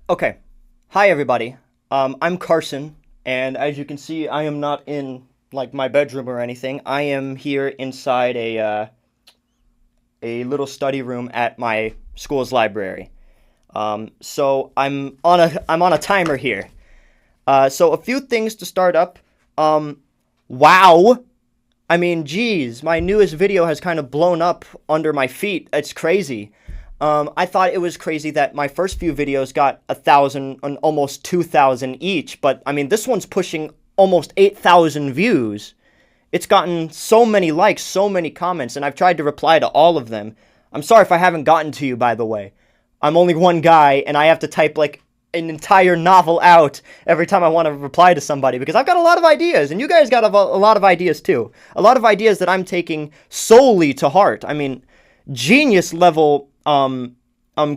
Okay. Hi, everybody. I'm Carson, and as you can see, I am not in like my bedroom or anything. I am here inside a little study room at my school's library. So I'm on a timer here. So a few things to start up. Wow. I mean, geez, my newest video has kind of blown up under my feet. It's crazy. I thought it was crazy that my first few videos got 1,000 and almost 2,000 each, but I mean, this one's pushing almost 8,000 views. It's gotten so many likes, so many comments, and I've tried to reply to all of them. I'm sorry if I haven't gotten to you, by the way. I'm only one guy, and I have to type like an entire novel out every time I want to reply to somebody because I've got a lot of ideas, and you guys got a lot of ideas too. A lot of ideas that I'm taking solely to heart. I mean, genius level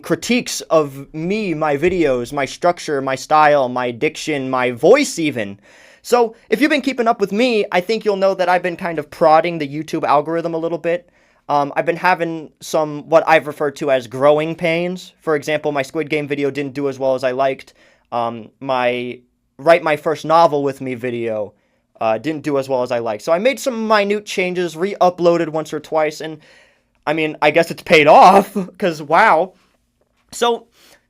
critiques of me, my videos, my structure, my style, my diction, my voice even. So if you've been keeping up with me, I think you'll know that I've been kind of prodding the YouTube algorithm a little bit. I've been having some, what I've referred to as growing pains. For example, my Squid Game video didn't do as well as I liked. My Write My First Novel With Me video didn't do as well as I liked. So I made some minute changes, re-uploaded once or twice, and I mean, I guess it's paid off, because wow. So,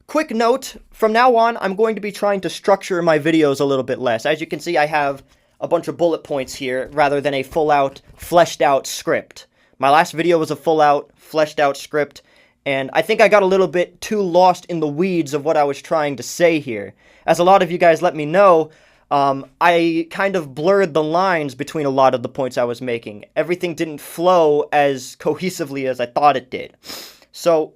quick note, from now on, I'm going to be trying to structure my videos a little bit less. As you can see, I have a bunch of bullet points here, rather than a full-out, fleshed-out script. My last video was a full-out, fleshed-out script, and I think I got a little bit too lost in the weeds of what I was trying to say here. As a lot of you guys let me know, I kind of blurred the lines between a lot of the points I was making. Everything didn't flow as cohesively as I thought it did. So,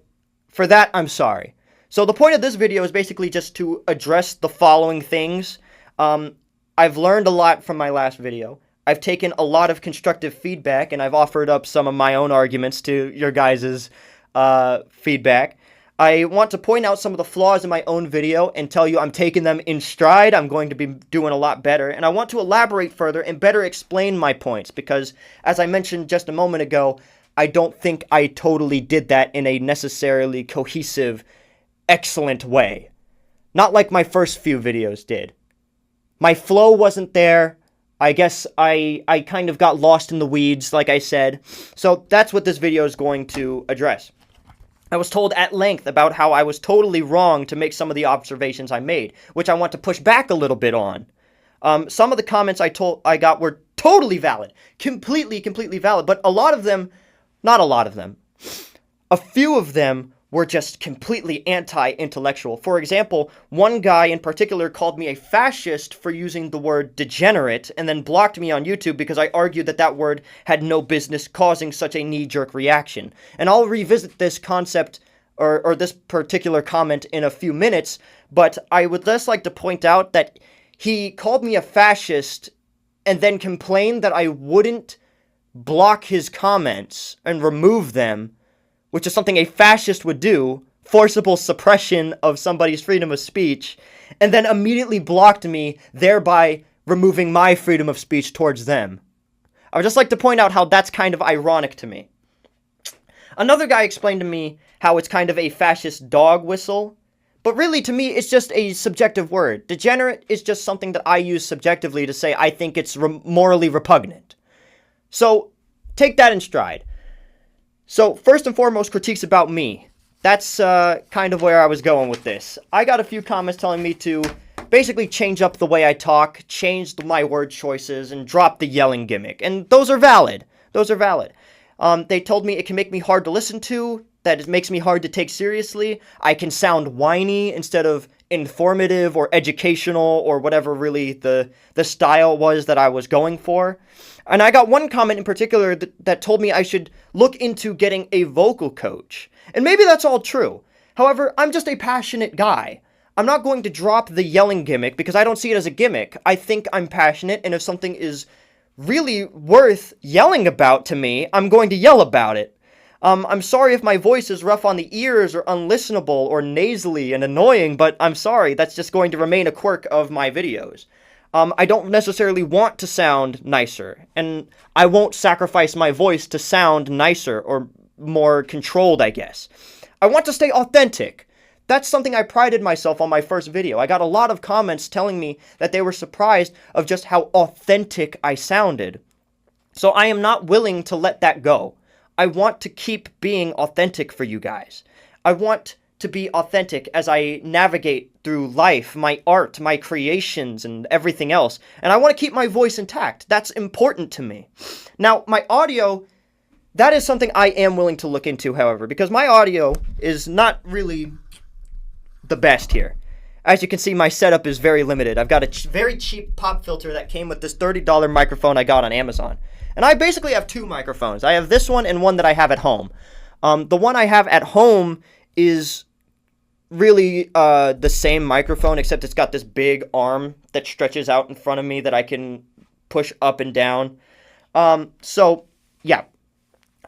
for that, I'm sorry. So the point of this video is basically just to address the following things. I've learned a lot from my last video. I've taken a lot of constructive feedback, and I've offered up some of my own arguments to your guys' feedback. I want to point out some of the flaws in my own video and tell you I'm taking them in stride. I'm going to be doing a lot better. And I want to elaborate further and better explain my points because, as I mentioned just a moment ago, I don't think I totally did that in a necessarily cohesive, excellent way. Not like my first few videos did. My flow wasn't there. I guess I kind of got lost in the weeds, like I said. So that's what this video is going to address. I was told at length about how I was totally wrong to make some of the observations I made, which I want to push back a little bit on. Some of the comments I got were totally valid, completely valid, but a lot of them, not a lot of them, a few of them were just completely anti-intellectual. For example, one guy in particular called me a fascist for using the word degenerate and then blocked me on YouTube because I argued that that word had no business causing such a knee-jerk reaction. And I'll revisit this concept or this particular comment in a few minutes, but I would just like to point out that he called me a fascist and then complained that I wouldn't block his comments and remove them, which is something a fascist would do, forcible suppression of somebody's freedom of speech, and then immediately blocked me, thereby removing my freedom of speech towards them. I would just like to point out how that's kind of ironic to me. Another guy explained to me how it's kind of a fascist dog whistle, but really to me it's just a subjective word. Degenerate is just something that I use subjectively to say I think it's morally repugnant. So, take that in stride. So, first and foremost, critiques about me. That's kind of where I was going with this. I got a few comments telling me to basically change up the way I talk, change my word choices, and drop the yelling gimmick. And those are valid. Those are valid. They told me it can make me hard to listen to, that it makes me hard to take seriously. I can sound whiny instead of informative or educational or whatever really the style was that I was going for. And I got one comment in particular that told me I should look into getting a vocal coach. And maybe that's all true. However, I'm just a passionate guy. I'm not going to drop the yelling gimmick because I don't see it as a gimmick. I think I'm passionate, and if something is really worth yelling about to me, I'm going to yell about it. I'm sorry if my voice is rough on the ears or unlistenable or nasally and annoying, but I'm sorry, that's just going to remain a quirk of my videos. I don't necessarily want to sound nicer, and I won't sacrifice my voice to sound nicer or more controlled, I guess. I want to stay authentic. That's something I prided myself on my first video. I got a lot of comments telling me that they were surprised of just how authentic I sounded. So I am not willing to let that go. I want to keep being authentic for you guys. I want to be authentic as I navigate through life, my art, my creations, and everything else. And I want to keep my voice intact. That's important to me. Now, my audio, that is something I am willing to look into, however, because my audio is not really the best here. As you can see, my setup is very limited. I've got a very cheap pop filter that came with this $30 microphone I got on Amazon. And I basically have two microphones. I have this one and one that I have at home. The one I have at home is really the same microphone, except it's got this big arm that stretches out in front of me that I can push up and down. So, yeah.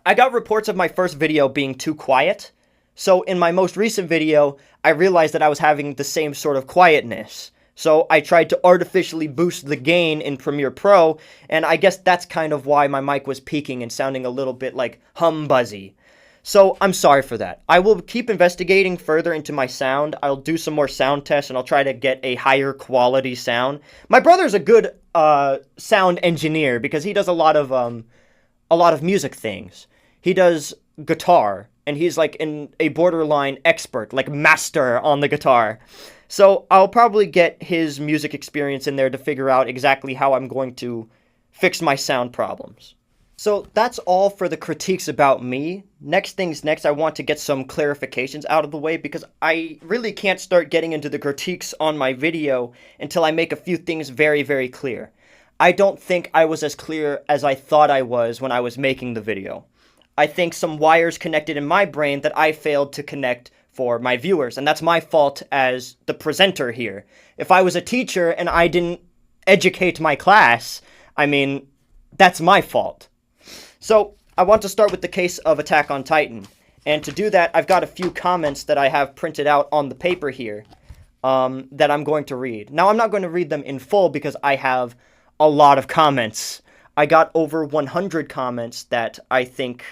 I got reports of my first video being too quiet. So in my most recent video, I realized that I was having the same sort of quietness. So I tried to artificially boost the gain in Premiere Pro, and I guess that's kind of why my mic was peaking and sounding a little bit like hum-buzzy. So I'm sorry for that. I will keep investigating further into my sound. I'll do some more sound tests, and I'll try to get a higher quality sound. My brother's a good sound engineer because he does a lot of music things. He does guitar, and he's like a borderline expert, like master on the guitar. So I'll probably get his music experience in there to figure out exactly how I'm going to fix my sound problems. So that's all for the critiques about me. Next things next, I want to get some clarifications out of the way because I really can't start getting into the critiques on my video until I make a few things very, very clear. I don't think I was as clear as I thought I was when I was making the video. I think some wires connected in my brain that I failed to connect for my viewers, and that's my fault as the presenter here. If I was a teacher and I didn't educate my class, I mean, that's my fault. So, I want to start with the case of Attack on Titan, and to do that, I've got a few comments that I have printed out on the paper here that I'm going to read. Now, I'm not going to read them in full because I have a lot of comments. I got over 100 comments that I think,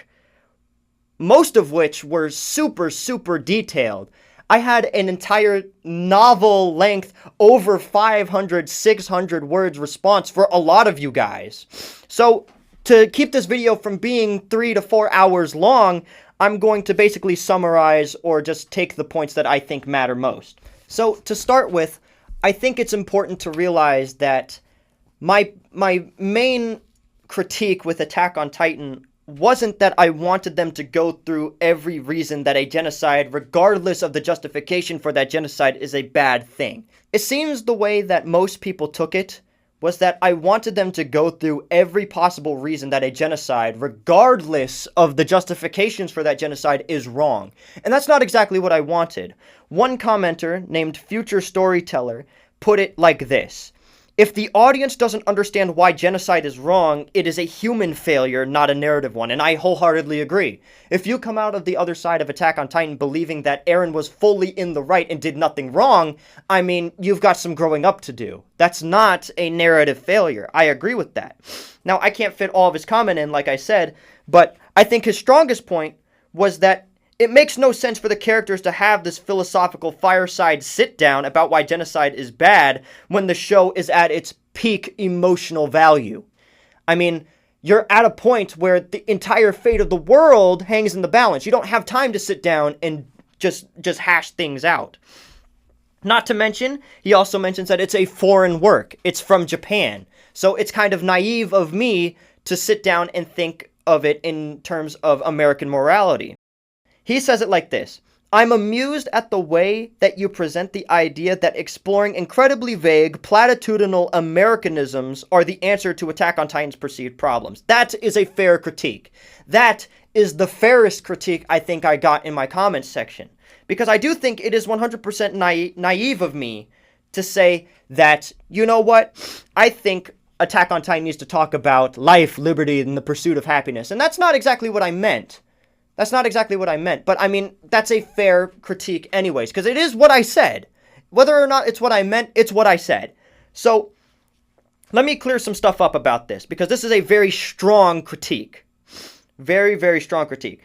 most of which were super, super detailed. I had an entire novel-length, over 500, 600 words response for a lot of you guys. So, to keep this video from being 3 to 4 hours long, I'm going to basically summarize or just take the points that I think matter most. So, to start with, I think it's important to realize that my main critique with Attack on Titan wasn't that I wanted them to go through every reason that a genocide, regardless of the justification for that genocide, is a bad thing. It seems the way that most people took it was that I wanted them to go through every possible reason that a genocide, regardless of the justifications for that genocide, is wrong. And that's not exactly what I wanted. One commenter, named Future Storyteller, put it like this: if the audience doesn't understand why genocide is wrong, it is a human failure, not a narrative one, and I wholeheartedly agree. If you come out of the other side of Attack on Titan believing that Eren was fully in the right and did nothing wrong, I mean, you've got some growing up to do. That's not a narrative failure. I agree with that. Now, I can't fit all of his comment in, like I said, but I think his strongest point was that it makes no sense for the characters to have this philosophical fireside sit-down about why genocide is bad when the show is at its peak emotional value. I mean, you're at a point where the entire fate of the world hangs in the balance. You don't have time to sit down and just hash things out. Not to mention, he also mentions that it's a foreign work. It's from Japan. So it's kind of naive of me to sit down and think of it in terms of American morality. He says it like this: I'm amused at the way that you present the idea that exploring incredibly vague, platitudinal Americanisms are the answer to Attack on Titan's perceived problems. That is a fair critique. That is the fairest critique I think I got in my comments section. Because I do think it is 100% naive of me to say that, you know what, I think Attack on Titan needs to talk about life, liberty, and the pursuit of happiness. And that's not exactly what I meant. That's not exactly what I meant, but I mean, that's a fair critique anyways, because it is what I said. Whether or not it's what I meant, it's what I said. So, let me clear some stuff up about this, because this is a very strong critique. Very, very strong critique.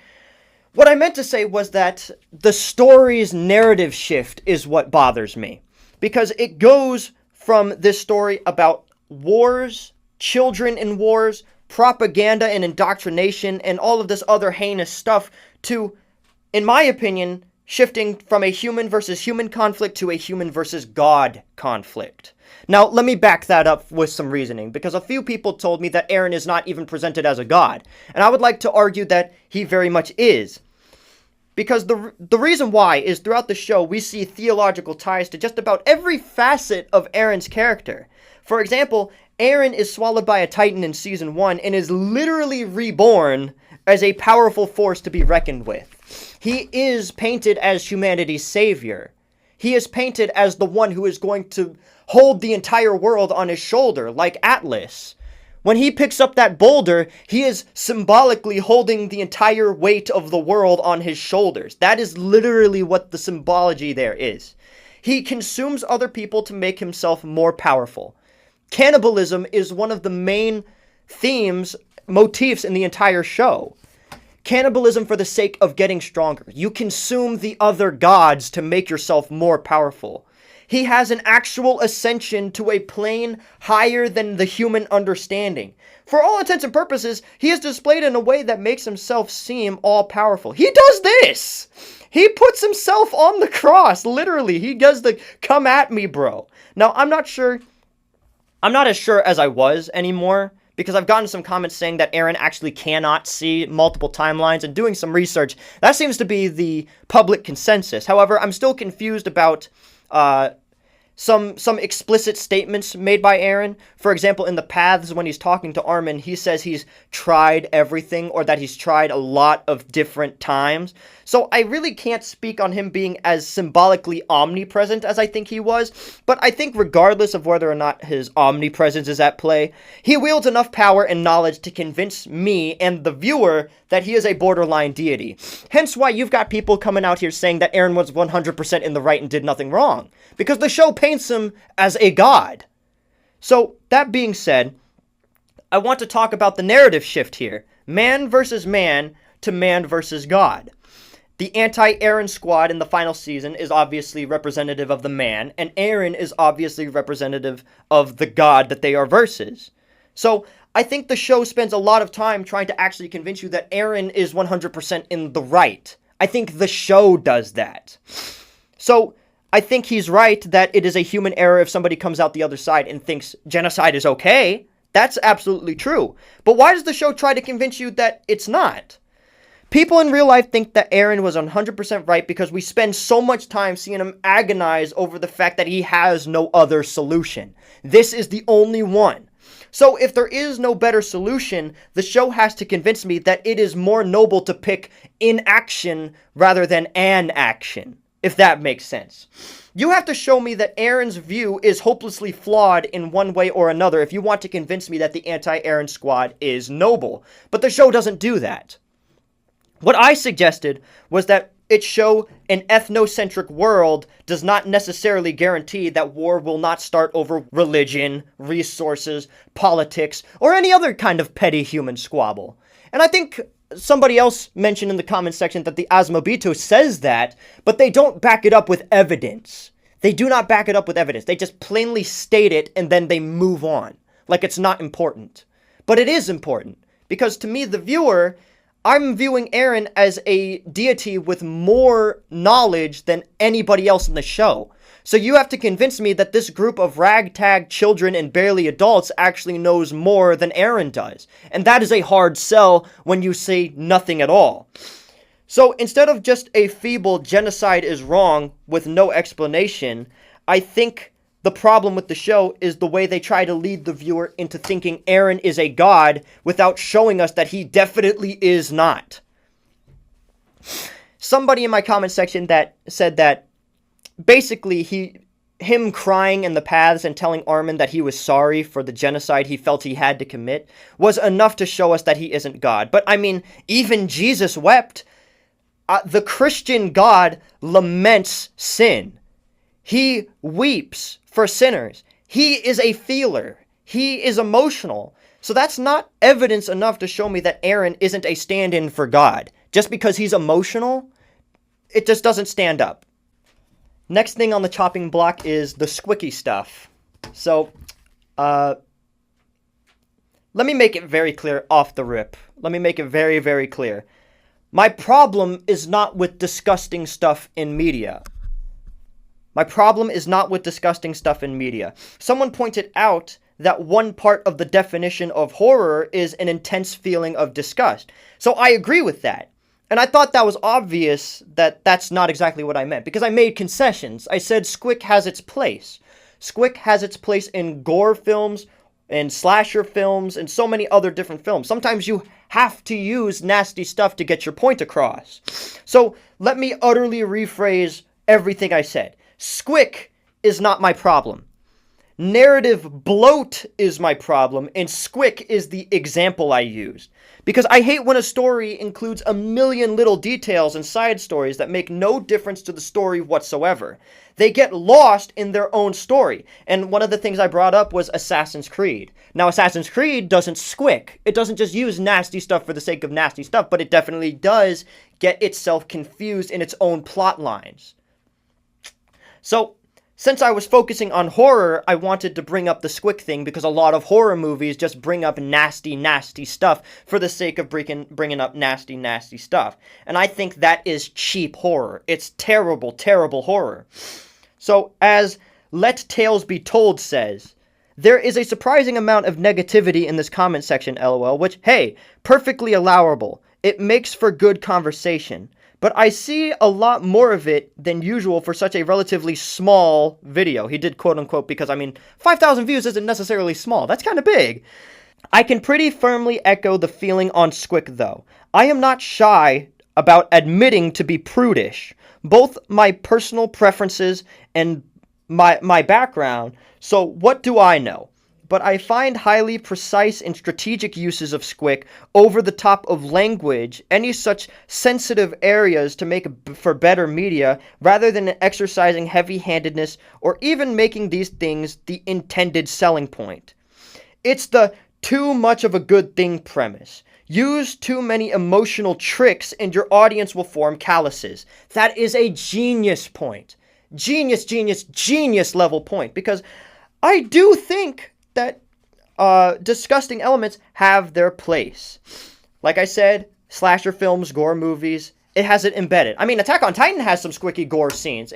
What I meant to say was that the story's narrative shift is what bothers me. Because it goes from this story about wars, children in wars, propaganda and indoctrination, and all of this other heinous stuff to, in my opinion, shifting from a human versus human conflict to a human versus God conflict. Now, let me back that up with some reasoning, because a few people told me that Eren is not even presented as a god, and I would like to argue that he very much is. Because the reason why is throughout the show, we see theological ties to just about every facet of Eren's character. For example, Eren is swallowed by a titan in Season 1 and is literally reborn as a powerful force to be reckoned with. He is painted as humanity's savior. He is painted as the one who is going to hold the entire world on his shoulder, like Atlas. When he picks up that boulder, he is symbolically holding the entire weight of the world on his shoulders. That is literally what the symbology there is. He consumes other people to make himself more powerful. Cannibalism is one of the main motifs in the entire show. Cannibalism for the sake of getting stronger. You consume the other gods to make yourself more powerful. He has an actual ascension to a plane higher than the human understanding. For all intents and purposes, he is displayed in a way that makes himself seem all-powerful. He does this! He puts himself on the cross, literally. He does the come at me, bro. Now, I'm not as sure as I was anymore, because I've gotten some comments saying that Eren actually cannot see multiple timelines, and doing some research, that seems to be the public consensus. However, I'm still confused about some explicit statements made by Eren. For example, in the Paths, when he's talking to Armin, he says he's tried everything, or that he's tried a lot of different times. So I really can't speak on him being as symbolically omnipresent as I think he was, but I think regardless of whether or not his omnipresence is at play, he wields enough power and knowledge to convince me and the viewer that he is a borderline deity. Hence why you've got people coming out here saying that Eren was 100% in the right and did nothing wrong, because the show paints him as a god. So, that being said, I want to talk about the narrative shift here. Man versus man to man versus God. The anti-Eren squad in the final season is obviously representative of the man, and Eren is obviously representative of the god that they are versus. So, I think the show spends a lot of time trying to actually convince you that Eren is 100% in the right. I think the show does that. So, I think he's right that it is a human error if somebody comes out the other side and thinks genocide is okay. That's absolutely true. But why does the show try to convince you that it's not? People in real life think that Eren was 100% right because we spend so much time seeing him agonize over the fact that he has no other solution. This is the only one. So if there is no better solution, the show has to convince me that it is more noble to pick inaction rather than an action, if that makes sense. You have to show me that Eren's view is hopelessly flawed in one way or another if you want to convince me that the anti-Eren squad is noble. But the show doesn't do that. What I suggested was that it show an ethnocentric world does not necessarily guarantee that war will not start over religion, resources, politics, or any other kind of petty human squabble. And I think somebody else mentioned in the comment section that the Asmobito says that, but they don't back it up with evidence. They do not back it up with evidence. They just plainly state it and then they move on, like it's not important. But it is important, because to me, the viewer, I'm viewing Eren as a deity with more knowledge than anybody else in the show. So you have to convince me that this group of ragtag children and barely adults actually knows more than Eren does. And that is a hard sell when you say nothing at all. So instead of just a feeble genocide is wrong with no explanation, I think the problem with the show is the way they try to lead the viewer into thinking Eren is a god without showing us that he definitely is not. Somebody in my comment section that said that basically him crying in the Paths and telling Armin that he was sorry for the genocide he felt he had to commit was enough to show us that he isn't God. But I mean, even Jesus wept. The Christian God laments sin. He weeps for sinners. He is a feeler. He is emotional. So that's not evidence enough to show me that Eren isn't a stand-in for God. Just because he's emotional, it just doesn't stand up. Next thing on the chopping block is the squicky stuff. So, let me make it very clear off the rip. Let me make it very, very clear. My problem is not with disgusting stuff in media. My problem is not with disgusting stuff in media. Someone pointed out that one part of the definition of horror is an intense feeling of disgust. So I agree with that. And I thought that was obvious that that's not exactly what I meant, because I made concessions. I said squick has its place. Squick has its place in gore films, in slasher films, and so many other different films. Sometimes you have to use nasty stuff to get your point across. So let me utterly rephrase everything I said. Squick is not my problem. Narrative bloat is my problem, and squick is the example I used. Because I hate when a story includes a million little details and side stories that make no difference to the story whatsoever. They get lost in their own story. And one of the things I brought up was Assassin's Creed. Now, Assassin's Creed doesn't squick. It doesn't just use nasty stuff for the sake of nasty stuff, but it definitely does get itself confused in its own plot lines. So, since I was focusing on horror, I wanted to bring up the squick thing because a lot of horror movies just bring up nasty, nasty stuff for the sake of bringing up nasty, nasty stuff. And I think that is cheap horror. It's terrible, terrible horror. So, as Let Tales Be Told says, there is a surprising amount of negativity in this comment section, lol, which, hey, perfectly allowable. It makes for good conversation. But I see a lot more of it than usual for such a relatively small video. He did quote-unquote because, 5,000 views isn't necessarily small. That's kind of big. I can pretty firmly echo the feeling on squick, though. I am not shy about admitting to be prudish. Both my personal preferences and my background, so what do I know? But I find highly precise and strategic uses of squick over the top of language, any such sensitive areas to make for better media, rather than exercising heavy-handedness or even making these things the intended selling point. It's the too much of a good thing premise. Use too many emotional tricks and your audience will form calluses. That is a genius point. Genius, genius, genius level point, because I do think that disgusting elements have their place. Like I said, slasher films, gore movies, it has it embedded. Attack on Titan has some squicky gore scenes.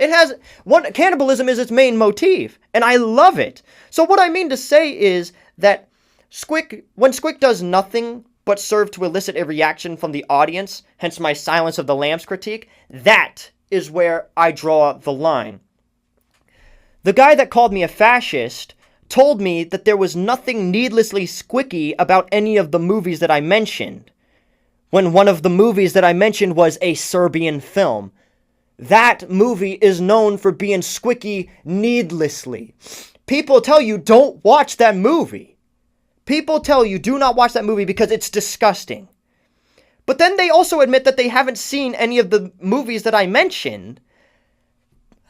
Cannibalism is its main motif, and I love it. So what I mean to say is that when squick does nothing but serve to elicit a reaction from the audience, hence my Silence of the Lambs critique, that is where I draw the line. The guy that called me a fascist told me that there was nothing needlessly squicky about any of the movies that I mentioned, when one of the movies that I mentioned was a Serbian film. That movie is known for being squicky needlessly. People tell you don't watch that movie. People tell you do not watch that movie because it's disgusting. But then they also admit that they haven't seen any of the movies that I mentioned.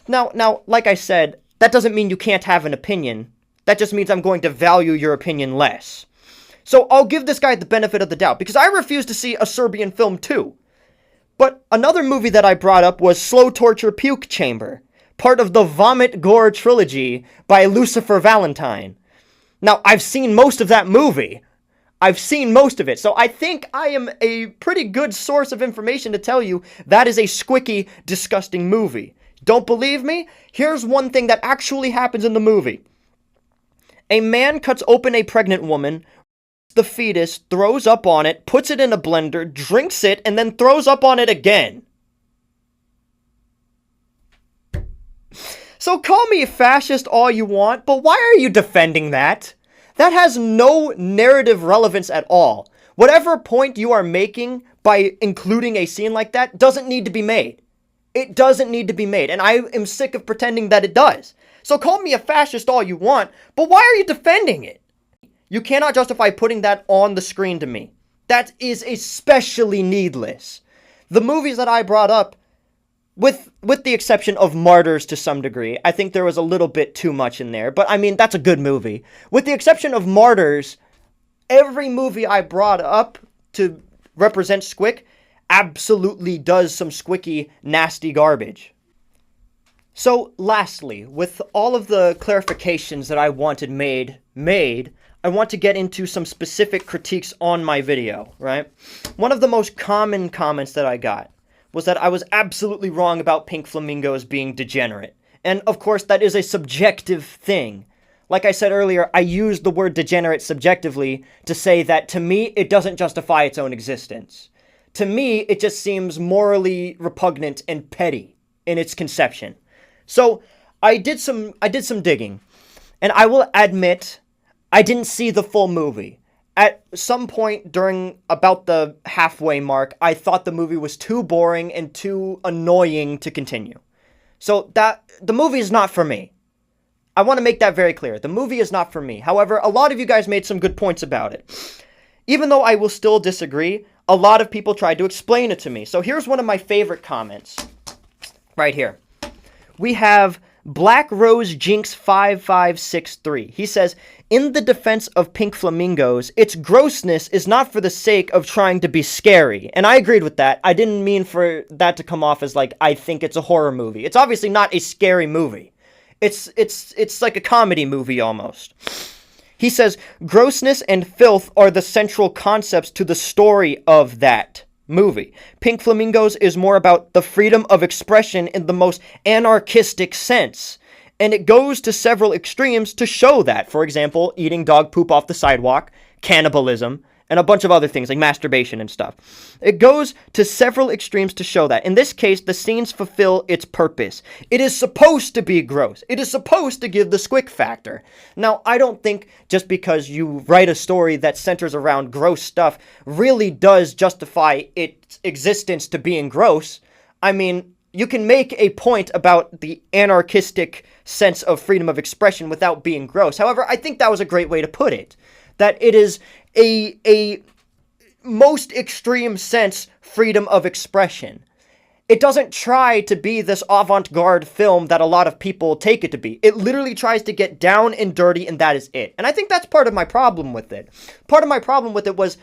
Now, like I said, that doesn't mean you can't have an opinion. That just means I'm going to value your opinion less. So I'll give this guy the benefit of the doubt, because I refuse to see a Serbian film too. But another movie that I brought up was Slow Torture Puke Chamber, part of the Vomit Gore trilogy by Lucifer Valentine. Now, I've seen most of that movie. I've seen most of it, so I think I am a pretty good source of information to tell you that is a squicky, disgusting movie. Don't believe me? Here's one thing that actually happens in the movie. A man cuts open a pregnant woman, the fetus, throws up on it, puts it in a blender, drinks it, and then throws up on it again. So call me a fascist all you want, but why are you defending that? That has no narrative relevance at all. Whatever point you are making by including a scene like that doesn't need to be made. It doesn't need to be made, and I am sick of pretending that it does. So call me a fascist all you want, but why are you defending it? You cannot justify putting that on the screen to me. That is especially needless. The movies that I brought up, with the exception of Martyrs to some degree, I think there was a little bit too much in there, but that's a good movie. With the exception of Martyrs, every movie I brought up to represent squick absolutely does some squicky, nasty garbage. So, lastly, with all of the clarifications that I wanted made, I want to get into some specific critiques on my video, right? One of the most common comments that I got was that I was absolutely wrong about pink flamingos being degenerate. And of course, that is a subjective thing. Like I said earlier, I used the word degenerate subjectively to say that to me, it doesn't justify its own existence. To me, it just seems morally repugnant and petty in its conception. So I did some digging, and I will admit I didn't see the full movie. At some point during about the halfway mark, I thought the movie was too boring and too annoying to continue. So that the movie is not for me. I want to make that very clear. The movie is not for me. However, a lot of you guys made some good points about it. Even though I will still disagree, a lot of people tried to explain it to me. So here's one of my favorite comments. Right here. We have Black Rose Jinx 5563. He says, in the defense of pink flamingos, its grossness is not for the sake of trying to be scary. And I agreed with that. I didn't mean for that to come off as like, I think it's a horror movie. It's obviously not a scary movie. It's like a comedy movie almost. He says, grossness and filth are the central concepts to the story of that movie. Pink Flamingos is more about the freedom of expression in the most anarchistic sense. And it goes to several extremes to show that. For example, eating dog poop off the sidewalk, cannibalism, and a bunch of other things like masturbation and stuff. It goes to several extremes to show that. In this case, the scenes fulfill its purpose. It is supposed to be gross. It is supposed to give the squick factor. Now, I don't think just because you write a story that centers around gross stuff really does justify its existence to being gross. I mean, you can make a point about the anarchistic sense of freedom of expression without being gross. However, I think that was a great way to put it. That it is a most extreme sense freedom of expression. It doesn't try to be this avant-garde film that a lot of people take it to be. It literally tries to get down and dirty, and that is it. And I think that's part of my problem with it. Part of my problem with it was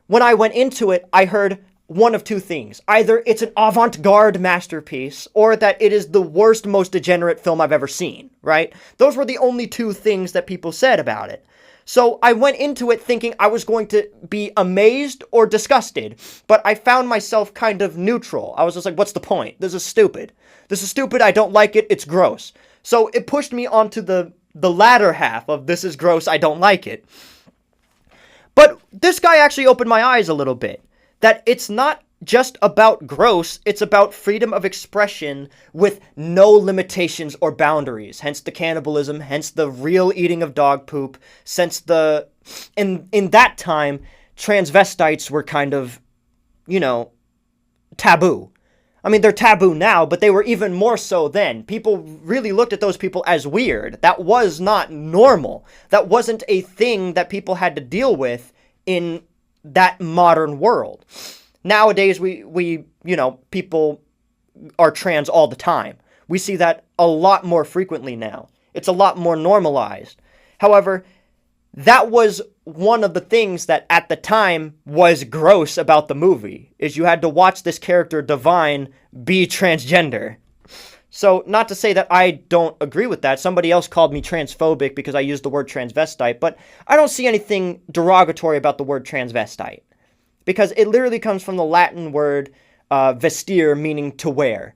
when I went into it, I heard one of two things. Either it's an avant-garde masterpiece, or that it is the worst, most degenerate film I've ever seen, right? Those were the only two things that people said about it. So I went into it thinking I was going to be amazed or disgusted, but I found myself kind of neutral. I was just like, what's the point? This is stupid. This is stupid. I don't like it. It's gross. So it pushed me onto the latter half of this is gross. I don't like it. But this guy actually opened my eyes a little bit. That it's not just about gross, it's about freedom of expression with no limitations or boundaries. Hence the cannibalism, hence the real eating of dog poop, since in that time, transvestites were kind of, taboo. I mean, they're taboo now, but they were even more so then. People really looked at those people as weird. That was not normal. That wasn't a thing that people had to deal with in that modern world. Nowadays, we people are trans all the time. We see that a lot more frequently now. It's a lot more normalized. However, that was one of the things that at the time was gross about the movie, is you had to watch this character, Divine, be transgender. So, not to say that I don't agree with that. Somebody else called me transphobic because I used the word transvestite, but I don't see anything derogatory about the word transvestite. Because it literally comes from the Latin word vestir, meaning to wear.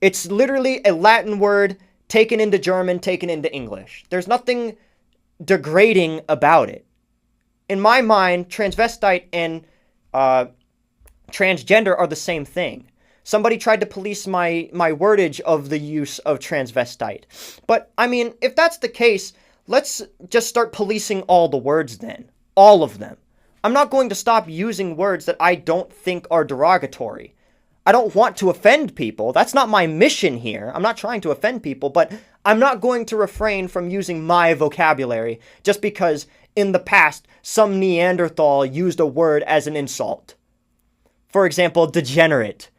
It's literally a Latin word taken into German, taken into English. There's nothing degrading about it. In my mind, transvestite and transgender are the same thing. Somebody tried to police my wordage of the use of transvestite. But, I mean, if that's the case, let's just start policing all the words then. All of them. I'm not going to stop using words that I don't think are derogatory. I don't want to offend people. That's not my mission here. I'm not trying to offend people, but I'm not going to refrain from using my vocabulary just because in the past some Neanderthal used a word as an insult. For example, degenerate.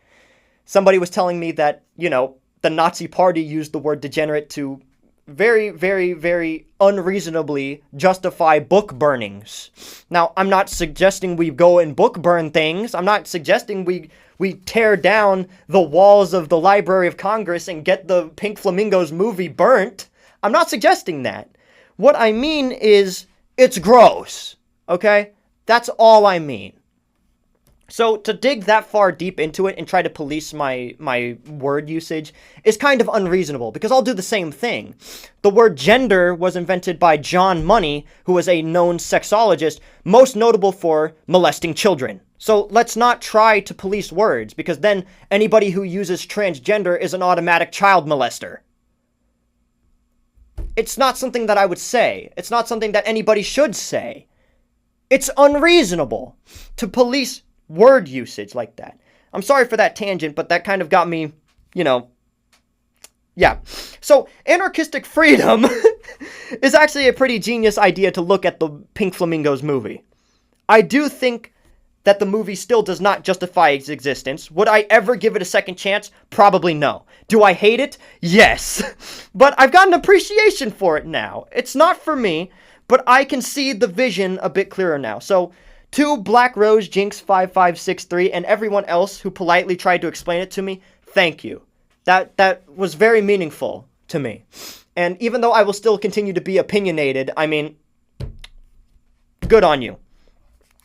Somebody was telling me that, the Nazi party used the word degenerate to very, very, very unreasonably justify book burnings. Now, I'm not suggesting we go and book burn things. I'm not suggesting we tear down the walls of the Library of Congress and get the Pink Flamingos movie burnt. I'm not suggesting that. What I mean is, it's gross, okay? That's all I mean. So to dig that far deep into it and try to police my word usage is kind of unreasonable, because I'll do the same thing. The word gender was invented by John Money, who was a known sexologist, most notable for molesting children. So let's not try to police words, because then anybody who uses transgender is an automatic child molester. It's not something that I would say. It's not something that anybody should say. It's unreasonable to police word usage like that. I'm sorry for that tangent, but that kind of got me, yeah. So, anarchistic freedom is actually a pretty genius idea to look at the Pink Flamingos movie. I do think that the movie still does not justify its existence. Would I ever give it a second chance? Probably no. Do I hate it? Yes. But I've got an appreciation for it now. It's not for me, but I can see the vision a bit clearer now. So, to Black Rose, Jinx 5563, and everyone else who politely tried to explain it to me, thank you. That was very meaningful to me. And even though I will still continue to be opinionated, I mean, good on you.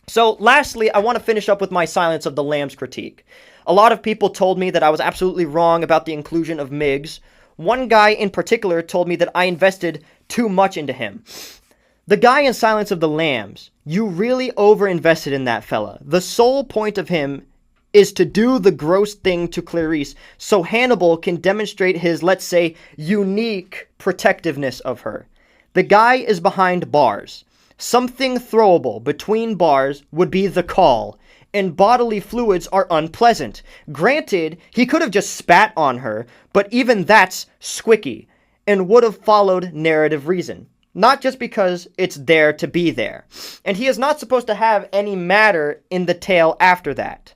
So, lastly, I want to finish up with my Silence of the Lambs critique. A lot of people told me that I was absolutely wrong about the inclusion of Miggs. One guy in particular told me that I invested too much into him. The guy in Silence of the Lambs, you really over-invested in that fella. The sole point of him is to do the gross thing to Clarice so Hannibal can demonstrate his, let's say, unique protectiveness of her. The guy is behind bars. Something throwable between bars would be the call, and bodily fluids are unpleasant. Granted, he could have just spat on her, but even that's squicky, and would have followed narrative reason. Not just because it's there to be there. And he is not supposed to have any matter in the tale after that.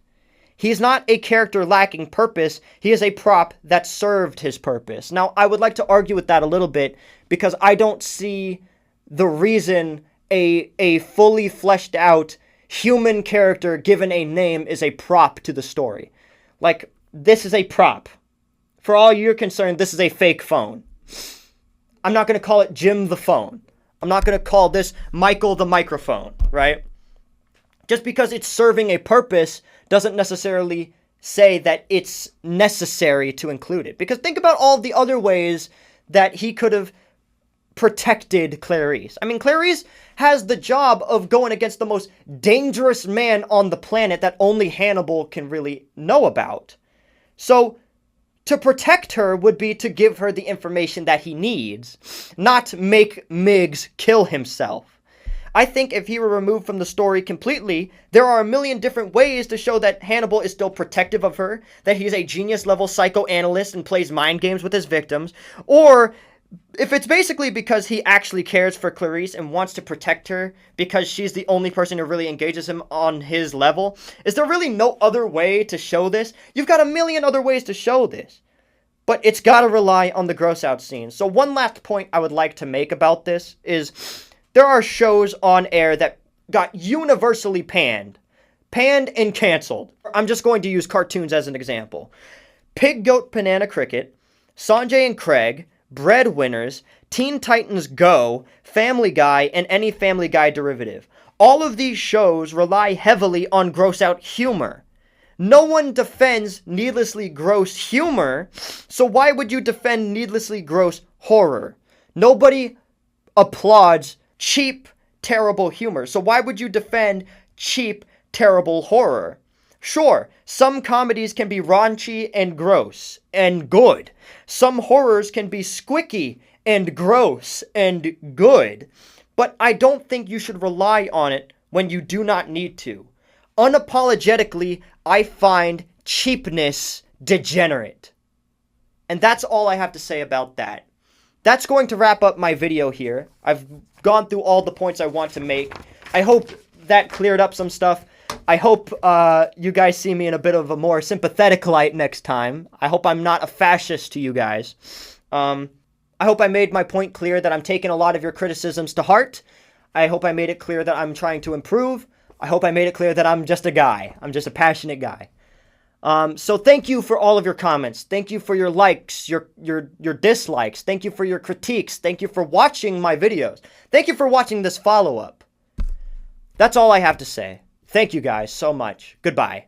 He is not a character lacking purpose, he is a prop that served his purpose. Now, I would like to argue with that a little bit, because I don't see the reason a fully fleshed out human character given a name is a prop to the story. Like, this is a prop. For all you're concerned, this is a fake phone. I'm not going to call it Jim the phone. I'm not going to call this Michael the microphone, right? Just because it's serving a purpose doesn't necessarily say that it's necessary to include it. Because think about all the other ways that he could have protected Clarice. I mean, Clarice has the job of going against the most dangerous man on the planet that only Hannibal can really know about. So, to protect her would be to give her the information that he needs, not make Miggs kill himself. I think if he were removed from the story completely, there are a million different ways to show that Hannibal is still protective of her, that he's a genius-level psychoanalyst and plays mind games with his victims, or if it's basically because he actually cares for Clarice and wants to protect her because she's the only person who really engages him on his level, is there really no other way to show this? You've got a million other ways to show this. But it's got to rely on the gross out scenes. So one last point I would like to make about this is there are shows on air that got universally panned and canceled. I'm just going to use cartoons as an example. Pig Goat Banana Cricket, Sanjay and Craig, Breadwinners, Teen Titans Go, Family Guy, and any Family Guy derivative. All of these shows rely heavily on gross out humor. No one defends needlessly gross humor, so why would you defend needlessly gross horror? Nobody applauds cheap, terrible humor, so why would you defend cheap, terrible horror? Sure, some comedies can be raunchy and gross and good. Some horrors can be squicky and gross and good. But I don't think you should rely on it when you do not need to. Unapologetically, I find cheapness degenerate. And that's all I have to say about that. That's going to wrap up my video here. I've gone through all the points I want to make. I hope that cleared up some stuff. I hope you guys see me in a bit of a more sympathetic light next time. I hope I'm not a fascist to you guys. I I hope I made my point clear that I'm taking a lot of your criticisms to heart. I hope I made it clear that I'm trying to improve. I hope I made it clear that I'm just a guy. I'm just a passionate guy. So thank you for all of your comments. Thank you for your likes, your dislikes. Thank you for your critiques. Thank you for watching my videos. Thank you for watching this follow-up. That's all I have to say. Thank you guys so much. Goodbye.